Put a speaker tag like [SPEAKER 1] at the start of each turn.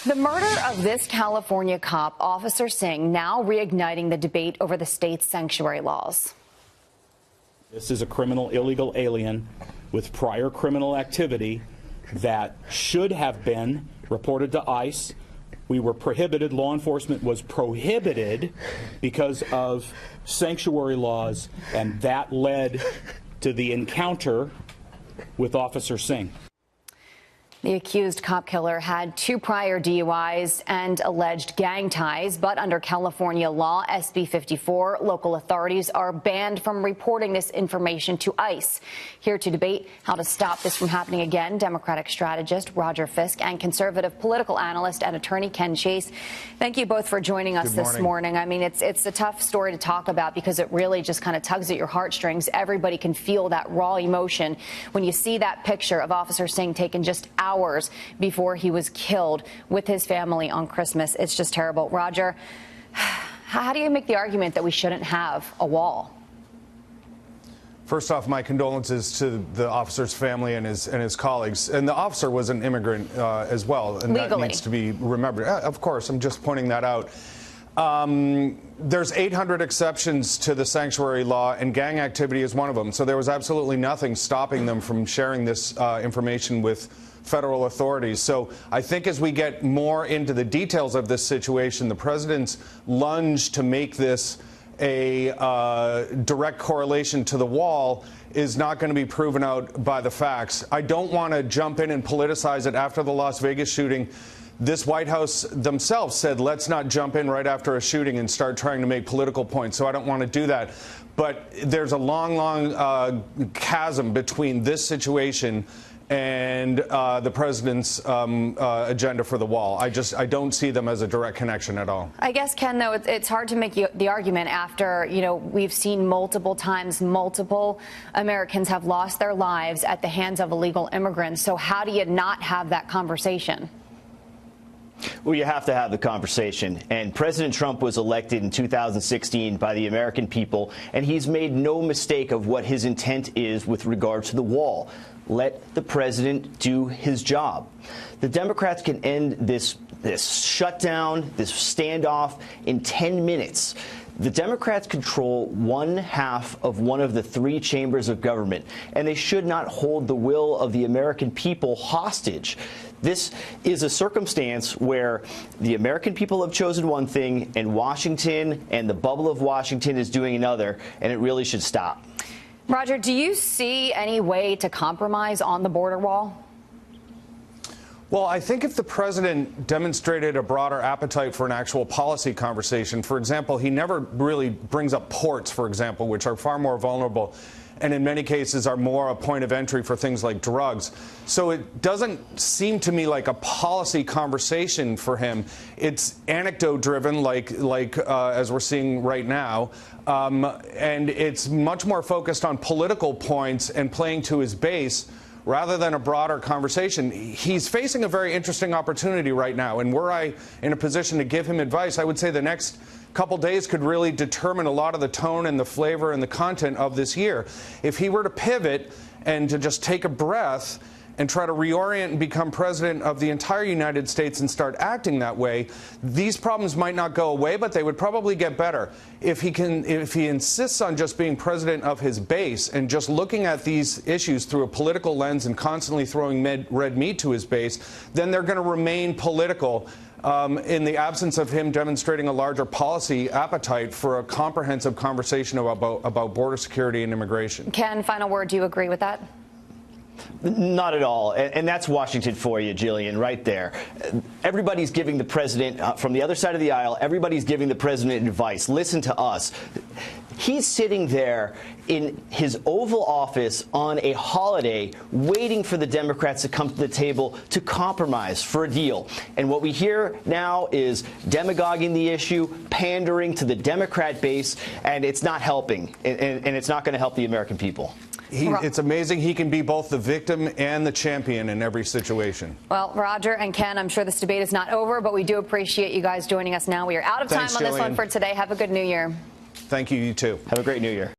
[SPEAKER 1] The murder of this California cop, Officer Singh, now reigniting the debate over the state's sanctuary laws.
[SPEAKER 2] This is a criminal illegal alien with prior criminal activity that should have been reported to ICE. We were prohibited, law enforcement was prohibited because of sanctuary laws, and that led to the encounter with Officer Singh.
[SPEAKER 1] The accused cop killer had 2 prior DUIs and alleged gang ties, but under California law, SB 54, local authorities are banned from reporting this information to ICE. Here to debate how to stop this from happening again, Democratic strategist Roger Fisk and conservative political analyst and attorney Ken Chase. Thank you both for joining us this morning. I mean, it's a tough story to talk about because it really just kind of tugs at your heartstrings. Everybody can feel that raw emotion when you see that picture of Officer Singh taken just hours before he was killed with his family on Christmas. It's just terrible. Roger, how do you make the argument that we shouldn't have a wall?
[SPEAKER 3] First off, my condolences to the officer's family and his colleagues. And the officer was an immigrant as well, and
[SPEAKER 1] legally.
[SPEAKER 3] That needs to be remembered. Of course, I'm just pointing that out. There's 800 exceptions to the sanctuary law, and gang activity is one of them. So there was absolutely nothing stopping them from sharing this information with federal authorities. So I think as we get more into the details of this situation, the president's lunge to make this a direct correlation to the wall is not going to be proven out by the facts. I don't want to jump in and politicize it. After the Las Vegas shooting, this White House themselves said, let's not jump in right after a shooting and start trying to make political points. So I don't want to do that. But there's a long, long chasm between this situation and the president's agenda for the wall. I don't see them as a direct connection at all.
[SPEAKER 1] I guess, Ken, though, it's hard to make the argument after, we've seen multiple times, multiple Americans have lost their lives at the hands of illegal immigrants. So how do you not have that conversation?
[SPEAKER 4] Well, you have to have the conversation. And President Trump was elected in 2016 by the American people, and he's made no mistake of what his intent is with regard to the wall. Let the president do his job. The Democrats can end this shutdown, this standoff in 10 minutes. The Democrats control 1/2 of one of the 3 chambers of government, and they should not hold the will of the American people hostage. This is a circumstance where the American people have chosen one thing, and Washington and the bubble of Washington is doing another, and it really should stop.
[SPEAKER 1] Roger, do you see any way to compromise on the border wall?
[SPEAKER 3] Well, I think if the president demonstrated a broader appetite for an actual policy conversation, for example, he never really brings up ports, for example, which are far more vulnerable and in many cases are more a point of entry for things like drugs. So it doesn't seem to me like a policy conversation for him. It's anecdote driven, like as we're seeing right now. And it's much more focused on political points and playing to his base rather than a broader conversation. He's facing a very interesting opportunity right now. And were I in a position to give him advice, I would say the next couple days could really determine a lot of the tone and the flavor and the content of this year. If he were to pivot and to just take a breath and try to reorient and become president of the entire United States and start acting that way, these problems might not go away, but they would probably get better. If he insists on just being president of his base and just looking at these issues through a political lens and constantly throwing red meat to his base, then they're going to remain political in the absence of him demonstrating a larger policy appetite for a comprehensive conversation about border security and immigration.
[SPEAKER 1] Ken, final word, do you agree with that?
[SPEAKER 4] Not at all. And that's Washington for you, Jillian, right there. Everybody's giving the president, from the other side of the aisle, everybody's giving the president advice. Listen to us. He's sitting there in his Oval Office on a holiday waiting for the Democrats to come to the table to compromise for a deal. And what we hear now is demagoguing the issue, pandering to the Democrat base, and it's not helping. And it's not going to help the American people.
[SPEAKER 3] It's amazing he can be both the victim and the champion in every situation.
[SPEAKER 1] Well, Roger and Ken, I'm sure this debate is not over, but we do appreciate you guys joining us now. We are out of time on this one for today. Have a good New Year.
[SPEAKER 3] Thank you, you too.
[SPEAKER 4] Have a great New Year.